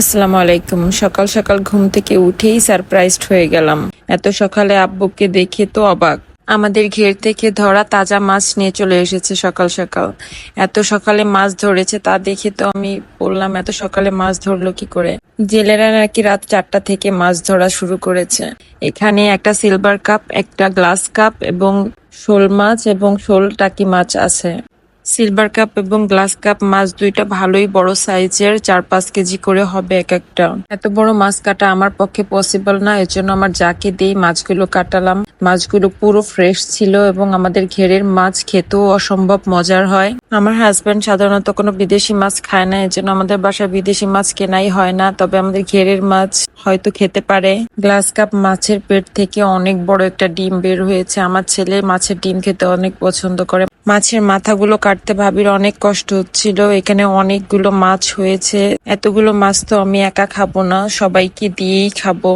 আসসালামু আলাইকুম। সকাল সকাল ঘুম থেকে উঠেই সারপ্রাইজড হয়ে গেলাম। এত সকালে আব্বুকে দেখে তো অবাক। আমাদের ঘের থেকে ধরা তাজা মাছ নিয়ে চলে এসেছে সকাল সকাল। এত সকালে মাছ ধরেছে তা দেখে তো আমি বললাম এত সকালে মাছ ধরলো কি করে। জেলেরা নাকি রাত 4টা থেকে মাছ ধরা শুরু করেছে। এখানে একটা সিলভার কাপ, একটা গ্লাস কাপ এবং শোল মাছ এবং শোল টাকি মাছ আছে। সিলভার কাপ এবং গ্লাস কাপ মাছ দুইটা ভালোই বড় সাইজের, 4-5 কেজি করে হবে এক একটা। এত বড় মাছ কাটা আমার পক্ষে পসিবল না, এজন্য আমার যাকে দিয়ে মাছগুলো কাটালাম। মাছগুলো পুরো ফ্রেশ ছিল এবং আমাদের ঘেরের মাছ খেতেও অসম্ভব মজার হয়। আমার হাজবেন্ড সাধারণত কোনো বিদেশি মাছ খায় না, এজন্য আমাদের বাসায় বিদেশি মাছ কেনাই হয় না, তবে আমাদের ঘেরের মাছ হয়তো খেতে পারে। গ্লাস কাপ মাছের পেট থেকে অনেক বড় একটা ডিম বের হয়েছে। আমার ছেলে মাছের ডিম খেতে অনেক পছন্দ করে। মাছের মাথাগুলো কাটতে ভাবির অনেক কষ্ট হচ্ছিল। এখানে অনেকগুলো মাছ হয়েছে। এতগুলো মাছ তো আমি একা খাবো না, সবাইকে দিয়েই খাবো।